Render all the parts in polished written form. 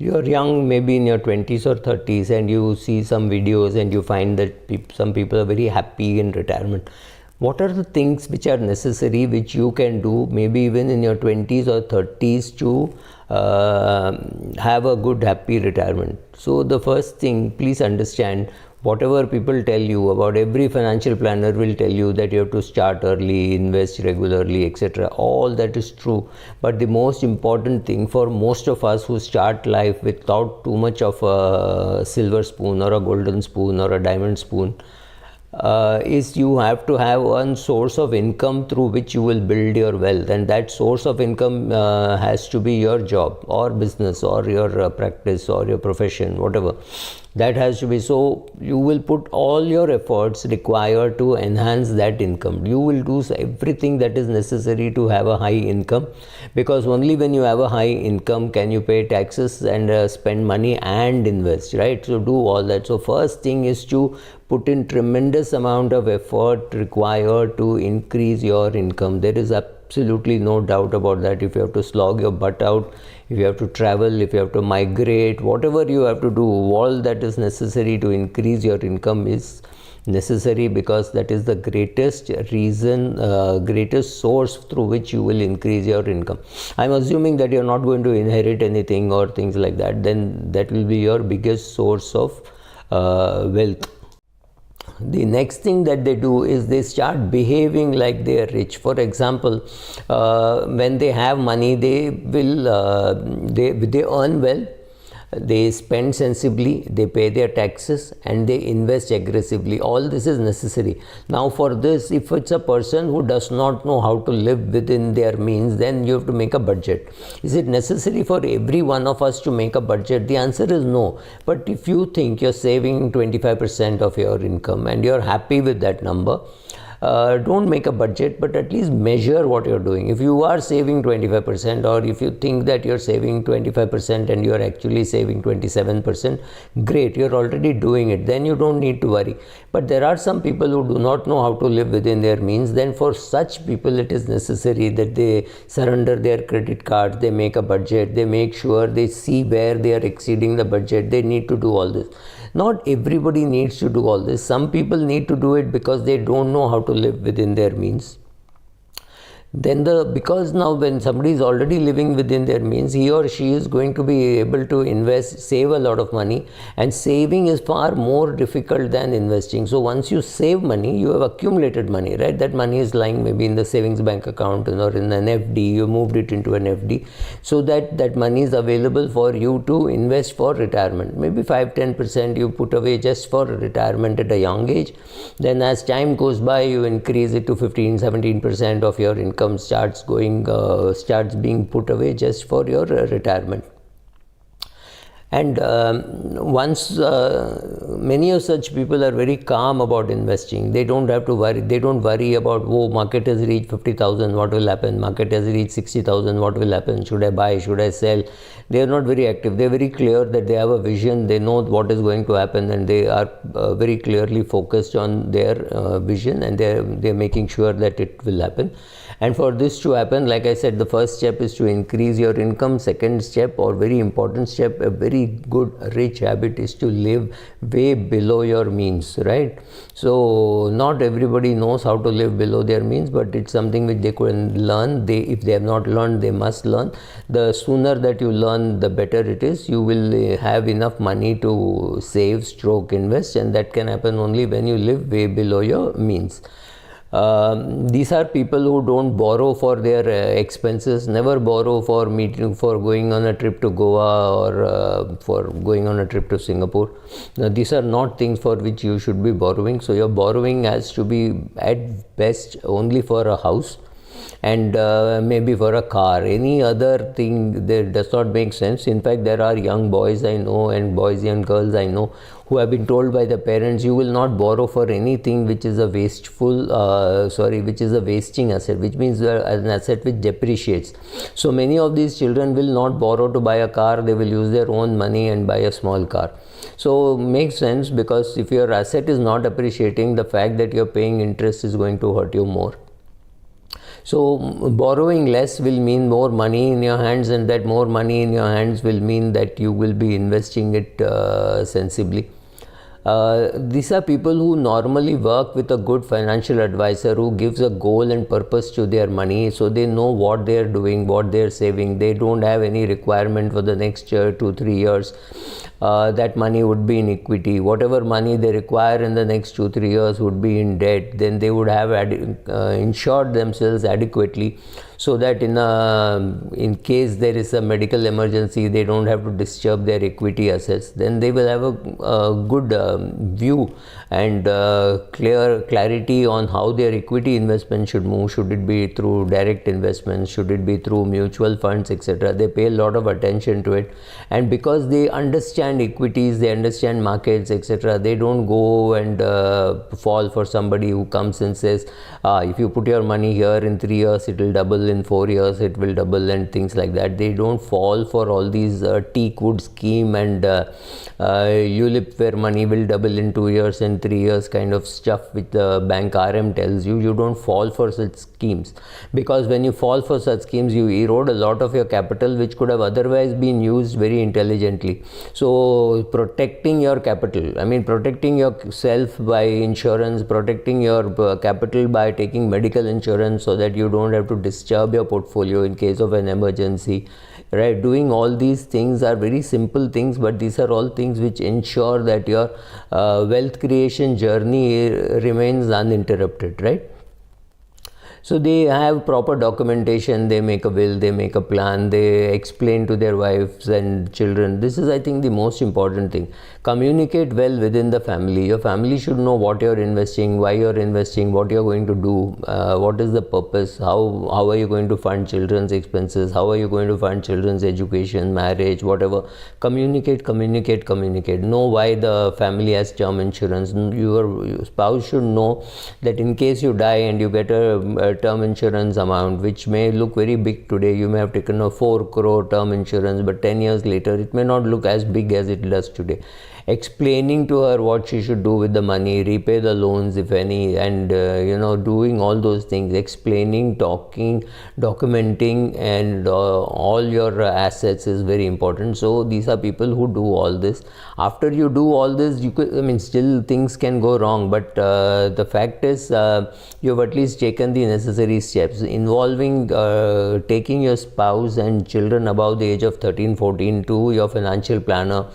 you're young, maybe in your 20s or 30s, and you see some videos and you find that some people are very happy in retirement. What are the things which are necessary, which you can do maybe even in your 20s or 30s to have a good, happy retirement? So the first thing, please understand, whatever people tell you about, every financial planner will tell you that you have to start early, invest regularly, etc. All that is true. But the most important thing for most of us who start life without too much of a silver spoon or a golden spoon or a diamond spoon, is you have to have one source of income through which you will build your wealth, and that source of income has to be your job or business or your practice or your profession, whatever that has to be. So you will put all your efforts required to enhance that income. You will do everything that is necessary to have a high income, because only when you have a high income can you pay taxes and spend money and invest, right? So do all that. So first thing is to put in tremendous amount of effort required to increase your income. There is absolutely no doubt about that. If you have to slog your butt out, if you have to travel, if you have to migrate, whatever you have to do, all that is necessary to increase your income is necessary, because that is the greatest reason, greatest source through which you will increase your income. I'm assuming that you're not going to inherit anything or things like that. Then that will be your biggest source of wealth. The next thing that they do is they start behaving like they are rich. For example, when they have money, they will they earn well, they spend sensibly, they pay their taxes, and they invest aggressively. All this is necessary. Now for this, if it's a person who does not know how to live within their means, then you have to make a budget. Is it necessary for every one of us to make a budget? The answer is no. But if you think you're saving 25% of your income and you're happy with that number, don't make a budget, but at least measure what you're doing. If you are saving 25%, or if you think that you're saving 25% and you're actually saving 27%, great, you're already doing it. Then you don't need to worry. But there are some people who do not know how to live within their means. Then for such people, it is necessary that they surrender their credit cards, they make a budget, they make sure they see where they are exceeding the budget. They need to do all this. Not everybody needs to do all this. Some people need to do it because they don't know how to live within their means. Then because now when somebody is already living within their means, he or she is going to be able to invest, save a lot of money, and saving is far more difficult than investing. So once you save money, you have accumulated money, right? That money is lying maybe in the savings bank account or in an FD. You moved it into an FD, so that money is available for you to invest for retirement. Maybe 5-10% you put away just for retirement at a young age. Then as time goes by, you increase it to 15-17% of your income starts being put away just for your retirement. And once many of such people are very calm about investing, they don't have to worry. They don't worry about, oh, market has reached 50,000, what will happen? Market has reached 60,000, what will happen? Should I buy? Should I sell? They are not very active. They are very clear that they have a vision. They know what is going to happen, and they are very clearly focused on their vision, and they are making sure that it will happen. And for this to happen, like I said, the first step is to increase your income. Second step, or very important step, a very good rich habit, is to live way below your means, right? So not everybody knows how to live below their means, but it's something which they can learn. If they have not learned, they must learn. The sooner that you learn, the better it is. You will have enough money to save, invest, and that can happen only when you live way below your means. These are people who don't borrow for their expenses. Never borrow for going on a trip to Goa or for going on a trip to Singapore. Now, these are not things for which you should be borrowing. So your borrowing has to be at best only for a house, and maybe for a car. Any other thing that does not make sense. In fact, there are young boys I know and young girls I know who have been told by the parents, you will not borrow for anything which is a which is a wasting asset, which means an asset which depreciates. So many of these children will not borrow to buy a car. They will use their own money and buy a small car. So makes sense, because if your asset is not appreciating, the fact that you're paying interest is going to hurt you more. So borrowing less will mean more money in your hands, and that more money in your hands will mean that you will be investing it sensibly. These are people who normally work with a good financial advisor who gives a goal and purpose to their money, so they know what they are doing, what they are saving. They don't have any requirement for the next year, 2-3 years. That money would be in equity. Whatever money they require in the next 2-3 years would be in debt. Then they would have insured themselves adequately, so that in case there is a medical emergency, they don't have to disturb their equity assets. Then they will have a good view and clarity on how their equity investment should move. Should it be through direct investments? Should it be through mutual funds, etc.? They pay a lot of attention to it, and because they understand equities, they understand markets, etc., they don't go and fall for somebody who comes and says, if you put your money here, in 3 years it will double, in 4 years it will double, and things like that. They don't fall for all these Teakwood scheme and ULIP where money will double in 2 years and 3 years kind of stuff which the bank RM tells you. You don't fall for such schemes, because when you fall for such schemes, you erode a lot of your capital which could have otherwise been used very intelligently. So protecting your capital, I mean protecting yourself by insurance, protecting your capital by taking medical insurance so that you don't have to disturb your portfolio in case of an emergency, right? Doing all these things are very simple things, but these are all things which ensure that your wealth creation journey remains uninterrupted, right? So they have proper documentation, they make a will, they make a plan, they explain to their wives and children. This is, I think, the most important thing. Communicate well within the family. Your family should know what you're investing, why you're investing, what you're going to do, what is the purpose, how are you going to fund children's expenses, how are you going to fund children's education, marriage, whatever. Communicate. Know why the family has term insurance. Your spouse should know that in case you die and you get a term insurance amount which may look very big today, you may have taken a 4 crore term insurance, but 10 years later it may not look as big as it does today. Explaining to her what she should do with the money, repay the loans if any, and doing all those things, explaining, talking, documenting, and all your assets is very important. So these are people who do all this. After you do all this, still things can go wrong, but the fact is you have at least taken the necessary steps involving taking your spouse and children above the age of 13-14 to your financial planner,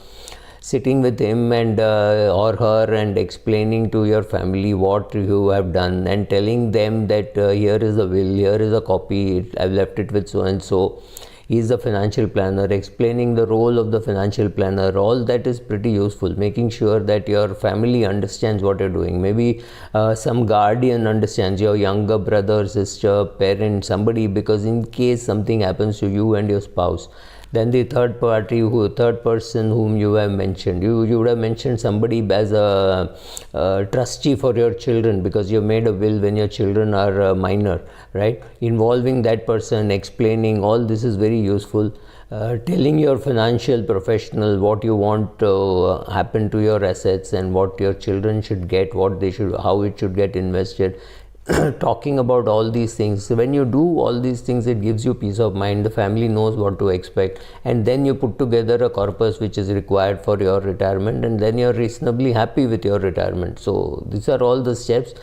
sitting with him and or her and explaining to your family what you have done, and telling them that here is a will, here is a copy, I've left it with so and so. He is the financial planner, explaining the role of the financial planner. All that is pretty useful, making sure that your family understands what you're doing. Maybe some guardian understands, your younger brother, sister, parent, somebody, because in case something happens to you and your spouse, then the third person whom you have mentioned, you would have mentioned somebody as a trustee for your children, because you made a will when your children are minor, right? Involving that person, explaining, all this is very useful. Telling your financial professional what you want to happen to your assets and what your children should get, how it should get invested. Talking about all these things. When you do all these things, it gives you peace of mind. The family knows what to expect, and then you put together a corpus which is required for your retirement, and then you're reasonably happy with your retirement. So these are all the steps.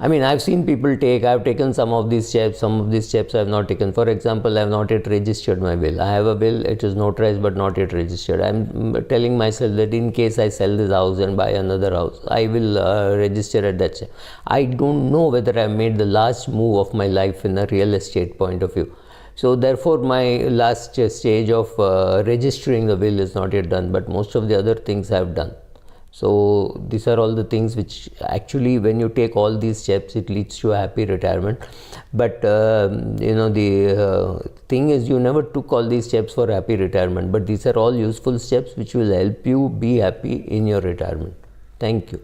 I've seen people I've taken some of these steps I have not taken. For example, I have not yet registered my will. I have a will, it is notarized but not yet registered. I'm telling myself that in case I sell this house and buy another house, I will register at that time. I don't know whether I made the last move of my life in a real estate point of view. So therefore, my last stage of registering the will is not yet done, but most of the other things I have done. So these are all the things which actually, when you take all these steps, it leads to a happy retirement. But the thing is, you never took all these steps for happy retirement, but these are all useful steps which will help you be happy in your retirement. Thank you.